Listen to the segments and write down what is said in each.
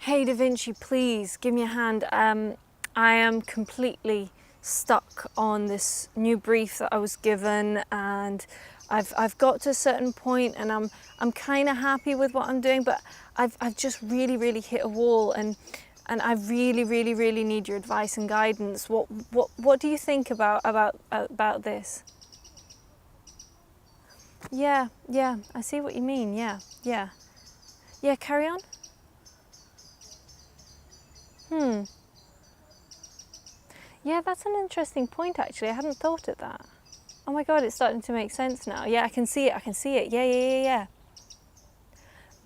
Hey DaVinci, please give me a hand. I am completely stuck on this new brief that I was given, and I've got to a certain point, and I'm kind of happy with what I'm doing, but I've just really hit a wall, and I really need your advice and guidance. What do you think about this? Yeah, I see what you mean. Yeah. Carry on. Yeah, that's an interesting point actually. I hadn't thought of that. Oh my God, it's starting to make sense now. Yeah, I can see it. Yeah.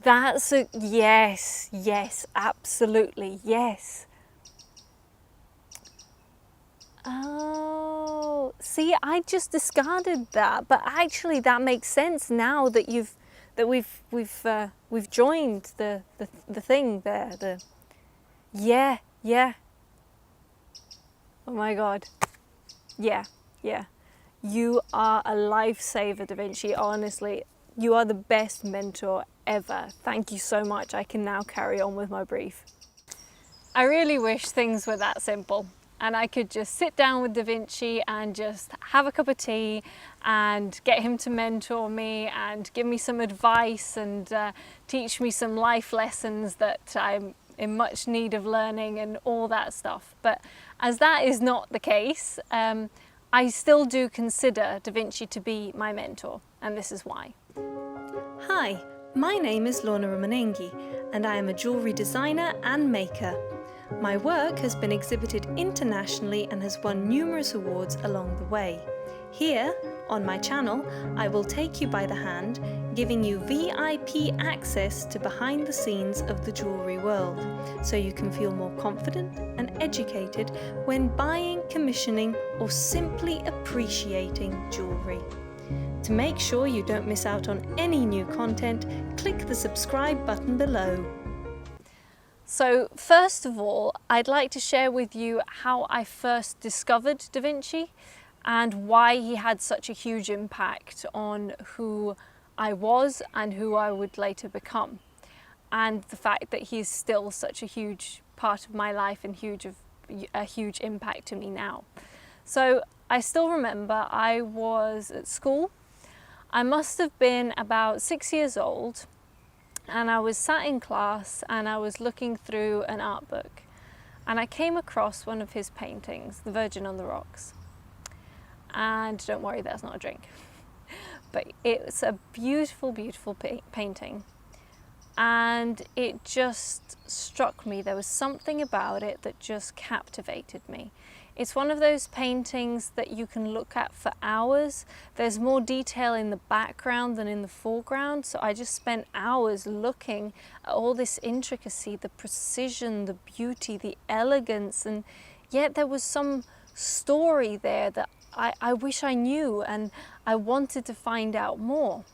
That's a yes, absolutely, yes. Oh, see, I just discarded that, but actually that makes sense now that we've joined the thing there. Yeah. Oh my God. Yeah. You are a lifesaver, DaVinci, honestly. You are the best mentor ever. Thank you so much. I can now carry on with my brief. I really wish things were that simple and I could just sit down with DaVinci and just have a cup of tea and get him to mentor me and give me some advice and teach me some life lessons that I'm in much need of learning and all that stuff. But as that is not the case, I still do consider DaVinci to be my mentor, and this is why. Hi, my name is Lorna Romanenghi, and I am a jewellery designer and maker. My work has been exhibited internationally and has won numerous awards along the way. Here, on my channel, I will take you by the hand, giving you VIP access to behind the scenes of the jewellery world, so you can feel more confident and educated when buying, commissioning, or simply appreciating jewellery. To make sure you don't miss out on any new content, click the subscribe button below. So first of all, I'd like to share with you how I first discovered DaVinci and why he had such a huge impact on who I was and who I would later become, and the fact that he's still such a huge part of my life and a huge impact to me now. So I still remember I was at school. I must have been about 6 years old, and I was sat in class and I was looking through an art book, and I came across one of his paintings, The Virgin on the Rocks. And don't worry, that's not a drink. But it's a beautiful painting. And it just struck me. There was something about it that just captivated me. It's one of those paintings that you can look at for hours. There's more detail in the background than in the foreground. So I just spent hours looking at all this intricacy, the precision, the beauty, the elegance. And yet there was some story there that I wish I knew, and I wanted to find out more.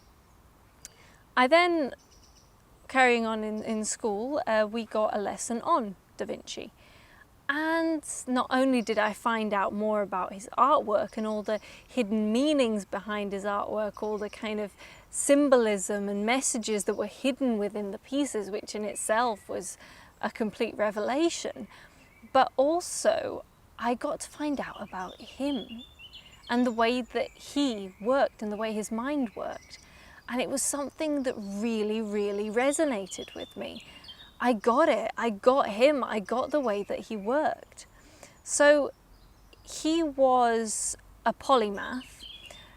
I then, carrying on in school, we got a lesson on DaVinci. And not only did I find out more about his artwork and all the hidden meanings behind his artwork, all the kind of symbolism and messages that were hidden within the pieces, which in itself was a complete revelation, but also I got to find out about him and the way that he worked and the way his mind worked. And it was something that really resonated with me. I got it, I got him, I got the way that he worked. So he was a polymath,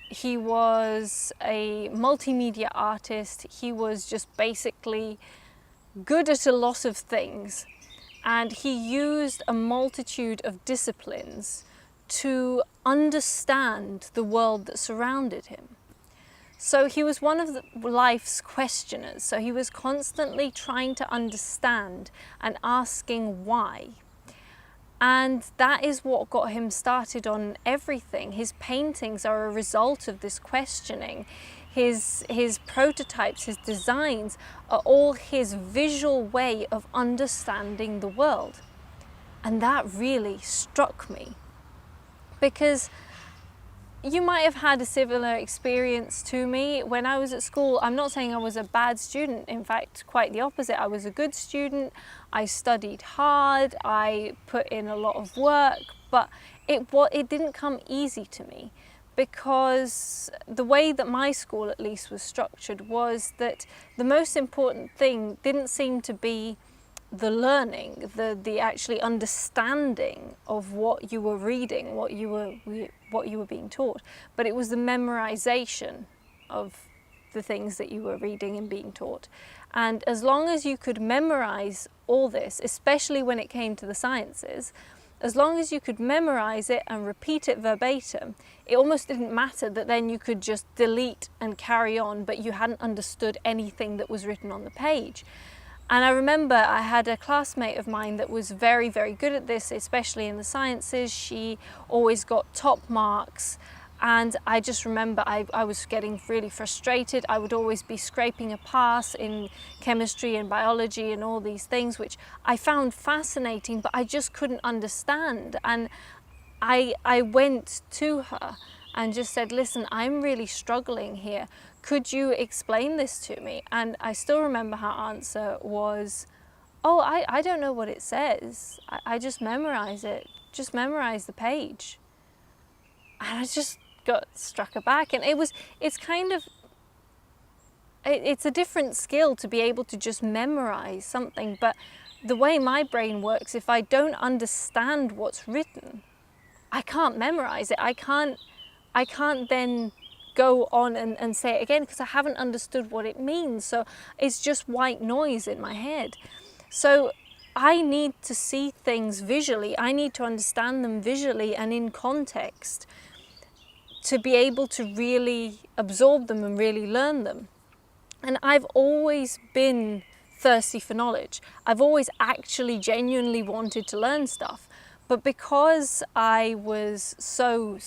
he was a multimedia artist, he was just basically good at a lot of things. And he used a multitude of disciplines to understand the world that surrounded him. So he was one of life's questioners. So he was constantly trying to understand and asking why. And that is what got him started on everything. His paintings are a result of this questioning. His prototypes, his designs are all his visual way of understanding the world. And that really struck me, because you might have had a similar experience to me when I was at school. I'm not saying I was a bad student. In fact, quite the opposite. I was a good student. I studied hard. I put in a lot of work, but it didn't come easy to me, because the way that my school at least was structured was that the most important thing didn't seem to be the learning, the actually understanding of what you were reading, what you were being taught, but it was the memorization of the things that you were reading and being taught. And as long as you could memorize all this, especially when it came to the sciences, as long as you could memorize it and repeat it verbatim, it almost didn't matter that then you could just delete and carry on, but you hadn't understood anything that was written on the page. And I remember I had a classmate of mine that was very, very good at this, especially in the sciences. She always got top marks. And I just remember I was getting really frustrated. I would always be scraping a pass in chemistry and biology and all these things, which I found fascinating, but I just couldn't understand. And I went to her and just said, listen, I'm really struggling here. Could you explain this to me? And I still remember her answer was, oh, I don't know what it says. I just memorize it. Just memorize the page. And I just got struck aback. And it's a different skill to be able to just memorize something. But the way my brain works, if I don't understand what's written, I can't memorize it. I can't then go on and say it again, because I haven't understood what it means. So it's just white noise in my head. So I need to see things visually. I need to understand them visually and in context to be able to really absorb them and really learn them. And I've always been thirsty for knowledge. I've always actually genuinely wanted to learn stuff. But because I was so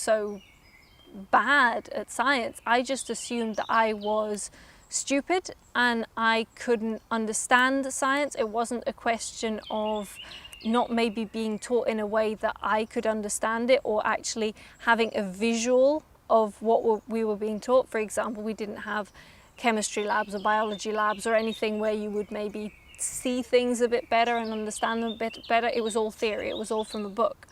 bad at science, I just assumed that I was stupid and I couldn't understand science. It wasn't a question of not maybe being taught in a way that I could understand it, or actually having a visual of what we were being taught. For example, we didn't have chemistry labs or biology labs or anything where you would maybe see things a bit better and understand them a bit better. It was all theory. It was all from a book.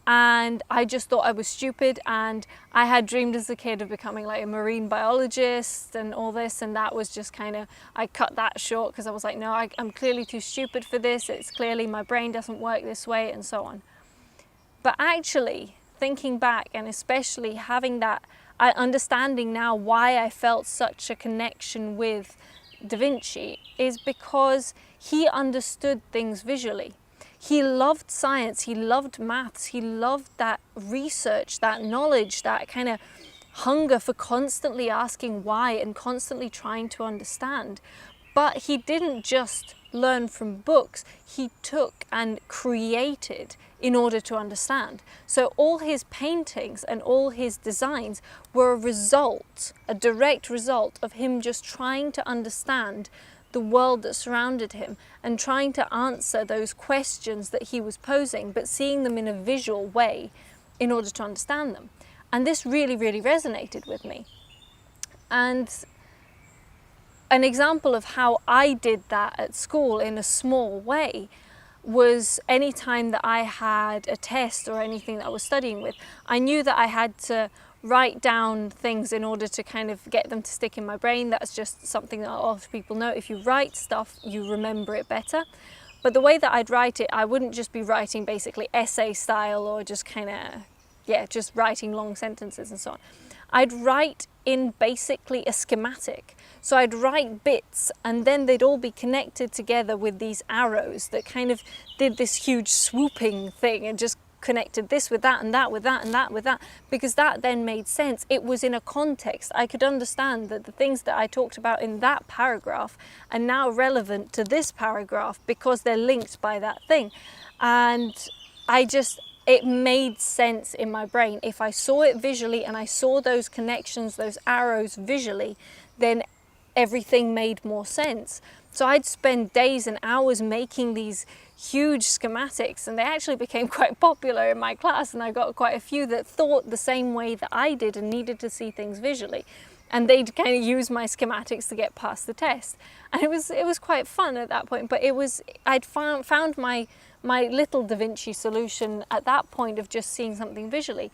And I just thought I was stupid, and I had dreamed as a kid of becoming like a marine biologist and all this, and that was just kind of, I cut that short because I was like, no, I'm clearly too stupid for this. It's clearly my brain doesn't work this way, and so on. But actually, thinking back, and especially having that understanding now why I felt such a connection with Da Vinci, is because he understood things visually. He loved science, he loved maths, he loved that research, that knowledge, that kind of hunger for constantly asking why and constantly trying to understand. But he didn't just learn from books, he took and created in order to understand. So all his paintings and all his designs were a result, a direct result of him just trying to understand the world that surrounded him and trying to answer those questions that he was posing, but seeing them in a visual way in order to understand them. And this really, really resonated with me. And an example of how I did that at school in a small way was any time that I had a test or anything that I was studying with, I knew that I had to write down things in order to kind of get them to stick in my brain. That's just something that a lot of people know. If you write stuff, you remember it better. But the way that I'd write it, I wouldn't just be writing basically essay style or just kind of, just writing long sentences and so on. I'd write in basically a schematic. So I'd write bits and then they'd all be connected together with these arrows that kind of did this huge swooping thing and just connected this with that and that with that and that with that, because that then made sense. It was in a context. I could understand that the things that I talked about in that paragraph are now relevant to this paragraph because they're linked by that thing. And it made sense in my brain. If I saw it visually and I saw those connections, those arrows visually, then everything made more sense. So I'd spend days and hours making these huge schematics, and they actually became quite popular in my class, and I got quite a few that thought the same way that I did and needed to see things visually. And they'd kind of use my schematics to get past the test. And it was quite fun at that point, but I'd found my little DaVinci solution at that point of just seeing something visually.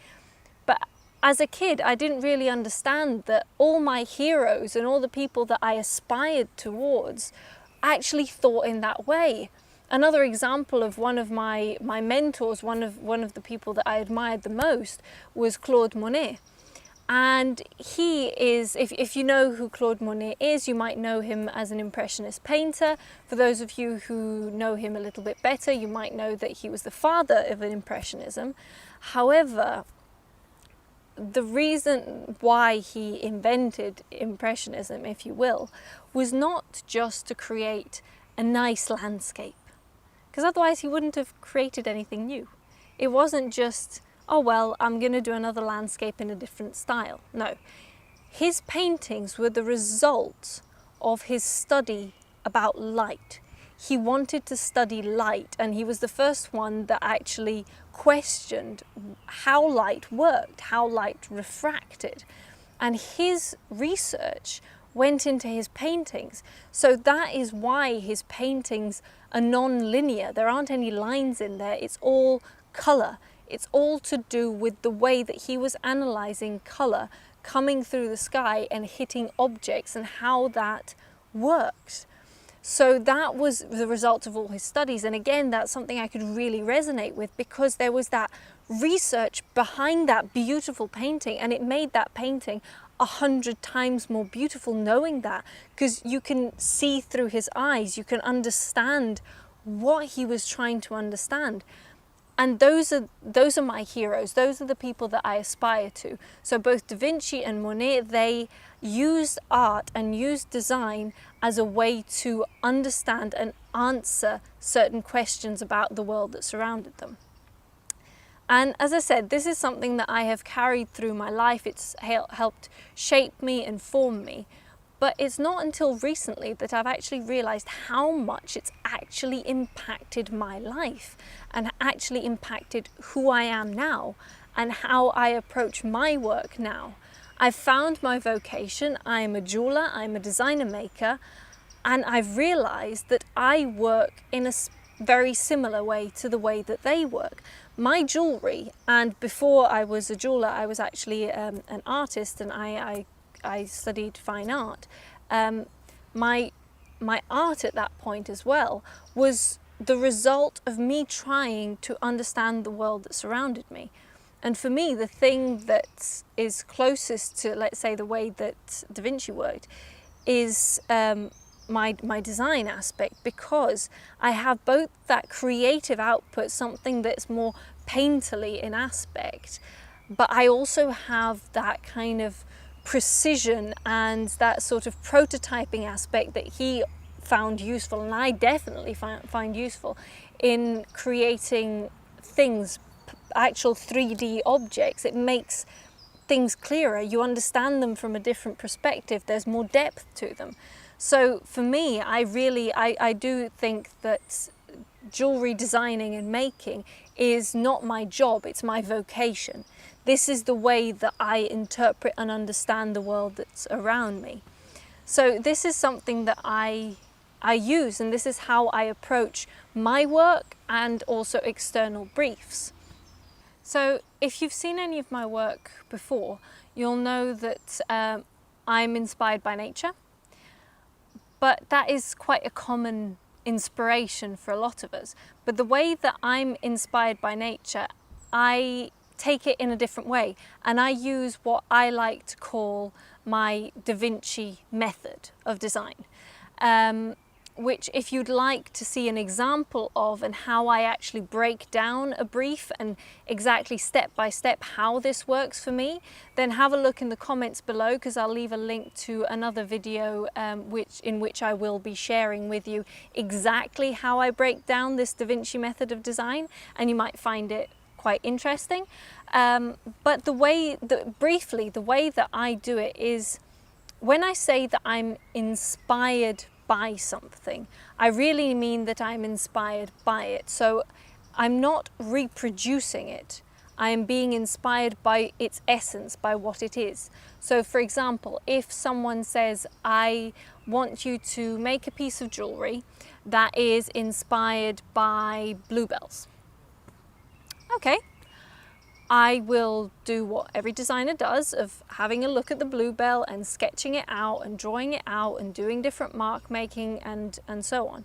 But as a kid, I didn't really understand that all my heroes and all the people that I aspired towards actually thought in that way. Another example of one of my mentors, one of the people that I admired the most, was Claude Monet. And he is, if you know who Claude Monet is, you might know him as an Impressionist painter. For those of you who know him a little bit better, you might know that he was the father of Impressionism. However, the reason why he invented Impressionism, if you will, was not just to create a nice landscape, because otherwise he wouldn't have created anything new. It wasn't just, oh well, I'm going to do another landscape in a different style. No, his paintings were the result of his study about light. He wanted to study light, and he was the first one that actually questioned how light worked, how light refracted. And his research went into his paintings. So that is why his paintings are non-linear. There aren't any lines in there. It's all color. It's all to do with the way that he was analyzing color coming through the sky and hitting objects and how that works. So that was the result of all his studies. And again, that's something I could really resonate with, because there was that research behind that beautiful painting, and it made that painting 100 times more beautiful knowing that, because you can see through his eyes, you can understand what he was trying to understand. And those are my heroes. Those are the people that I aspire to. So both Da Vinci and Monet, they used art and used design as a way to understand and answer certain questions about the world that surrounded them. And as I said, this is something that I have carried through my life. It's helped shape me and form me. But it's not until recently that I've actually realized how much it's actually impacted my life and actually impacted who I am now and how I approach my work now. I've found my vocation. I'm a jeweler, I'm a designer maker, and I've realized that I work in a very similar way to the way that they work. My jewelry, and before I was a jeweler, I was actually an artist, and I studied fine art. My art at that point as well was the result of me trying to understand the world that surrounded me. And for me, the thing that is closest to, let's say, the way that Da Vinci worked is my design aspect, because I have both that creative output, something that's more painterly in aspect, but I also have that kind of precision and that sort of prototyping aspect that he found useful, and I definitely find useful in creating things, actual 3D objects. It makes things clearer. You understand them from a different perspective. There's more depth to them. So for me, I do think that jewelry designing and making is not my job, it's my vocation. This is the way that I interpret and understand the world that's around me. So this is something that I use, and this is how I approach my work and also external briefs. So if you've seen any of my work before, you'll know that I'm inspired by nature, but that is quite a common inspiration for a lot of us. But the way that I'm inspired by nature, I take it in a different way, and I use what I like to call my DaVinci Method of design, which, if you'd like to see an example of and how I actually break down a brief and exactly step by step how this works for me, then have a look in the comments below, because I'll leave a link to another video in which I will be sharing with you exactly how I break down this DaVinci Method of design, and you might find it quite interesting. But briefly, the way that I do it is, when I say that I'm inspired by something. I really mean that I'm inspired by it. So I'm not reproducing it. I am being inspired by its essence, by what it is. So for example, if someone says, I want you to make a piece of jewellery that is inspired by bluebells. Okay, I will do what every designer does of having a look at the bluebell and sketching it out and drawing it out and doing different mark making and so on.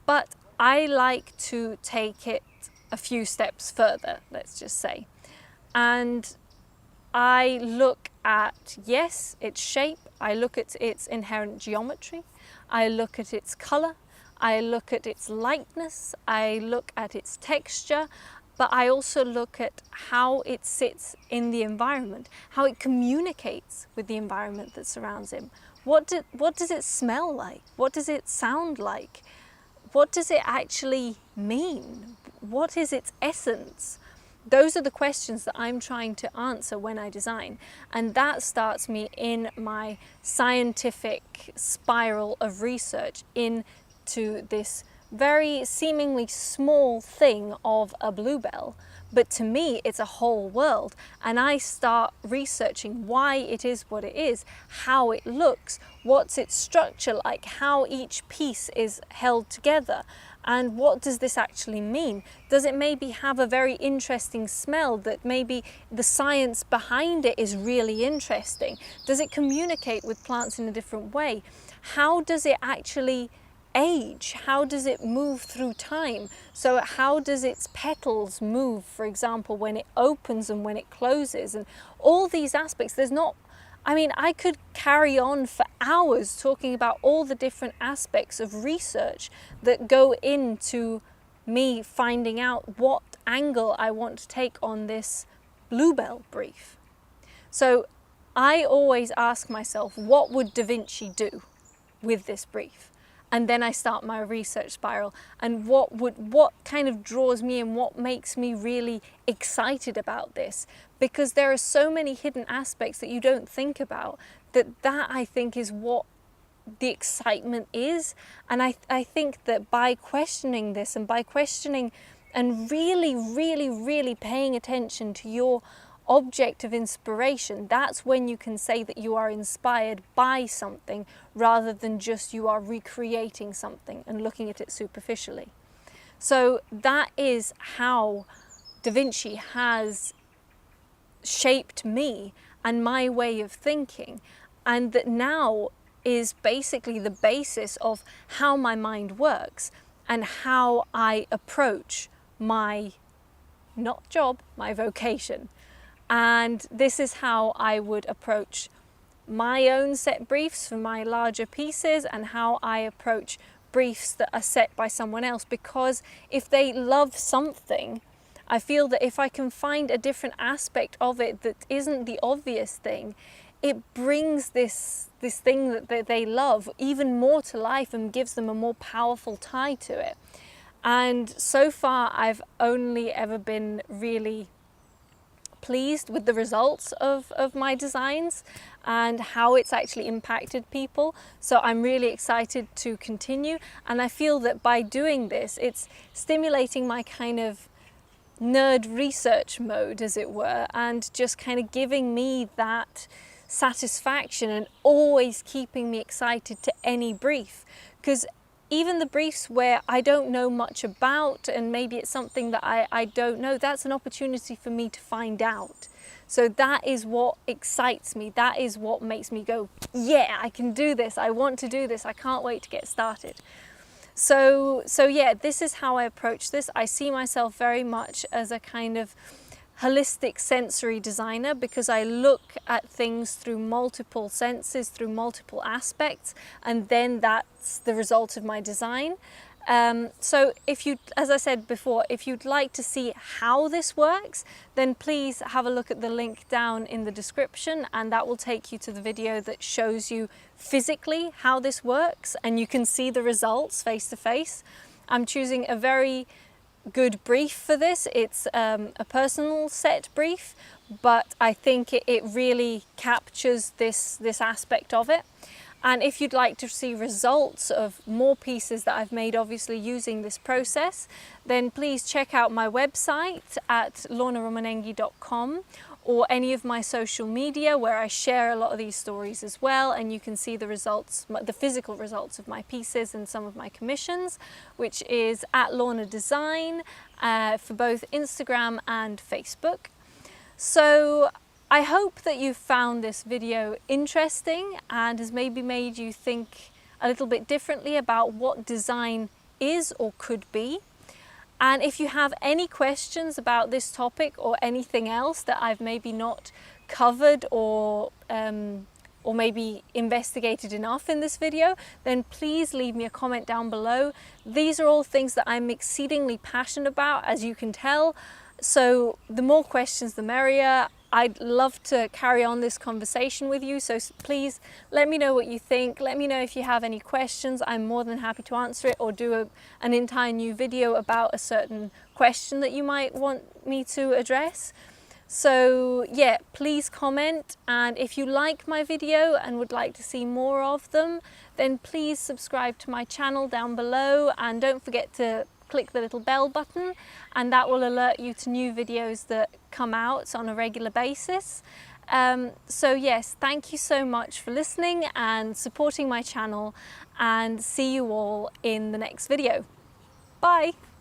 But I like to take it a few steps further, let's just say. And I look at, yes, its shape, I look at its inherent geometry, I look at its colour, I look at its lightness, I look at its texture, but I also look at how it sits in the environment, how it communicates with the environment that surrounds him. What does it smell like? What does it sound like? What does it actually mean? What is its essence? Those are the questions that I'm trying to answer when I design. And that starts me in my scientific spiral of research into this very seemingly small thing of a bluebell. But to me, it's a whole world. And I start researching why it is what it is, how it looks, what's its structure like, how each piece is held together, and what does this actually mean? Does it maybe have a very interesting smell that maybe the science behind it is really interesting? Does it communicate with plants in a different way? How does it actually age? How does it move through time? So how does its petals move, for example, when it opens and when it closes, and all these aspects? I could carry on for hours talking about all the different aspects of research that go into me finding out what angle I want to take on this bluebell brief. So I always ask myself, what would DaVinci do with this brief? And then I start my research spiral, and what kind of draws me and what makes me really excited about this, because there are so many hidden aspects that you don't think about, that I think is what the excitement is. And I think that by questioning this and by questioning and really paying attention to your object of inspiration, that's when you can say that you are inspired by something rather than just you are recreating something and looking at it superficially. So that is how DaVinci has shaped me and my way of thinking, and that now is basically the basis of how my mind works and how I approach my, not job, my vocation. And this is how I would approach my own set briefs for my larger pieces, and how I approach briefs that are set by someone else. Because if they love something, I feel that if I can find a different aspect of it that isn't the obvious thing, it brings this thing that they love even more to life and gives them a more powerful tie to it. And so far I've only ever been really pleased with the results of my designs and how it's actually impacted people. So I'm really excited to continue, and I feel that by doing this, it's stimulating my kind of nerd research mode, as it were, and just kind of giving me that satisfaction and always keeping me excited to any brief. Because even the briefs where I don't know much about, and maybe it's something that I don't know, that's an opportunity for me to find out. So that is what excites me. That is what makes me go, yeah, I can do this. I want to do this. I can't wait to get started. So yeah, this is how I approach this. I see myself very much as a kind of holistic sensory designer, because I look at things through multiple senses, through multiple aspects, and then that's the result of my design. So if you, as I said before, if you'd like to see how this works, then please have a look at the link down in the description, and that will take you to the video that shows you physically how this works, and you can see the results face to face. I'm choosing a very good brief for this. It's a personal set brief, but I think it really captures this aspect of it. And if you'd like to see results of more pieces that I've made, obviously using this process, then please check out my website at lornaromanenghi.com, or any of my social media where I share a lot of these stories as well, and you can see the results, the physical results of my pieces and some of my commissions, which is at Lorna Design for both Instagram and Facebook. So I hope that you found this video interesting and has maybe made you think a little bit differently about what design is or could be. And if you have any questions about this topic or anything else that I've maybe not covered or maybe investigated enough in this video, then please leave me a comment down below. These are all things that I'm exceedingly passionate about, as you can tell. So the more questions, the merrier. I'd love to carry on this conversation with you, so please let me know what you think. Let me know if you have any questions. I'm more than happy to answer it, or do an entire new video about a certain question that you might want me to address. So yeah, please comment, and if you like my video and would like to see more of them, then please subscribe to my channel down below, and don't forget to click the little bell button, and that will alert you to new videos that come out on a regular basis. So yes, thank you so much for listening and supporting my channel, and see you all in the next video. Bye!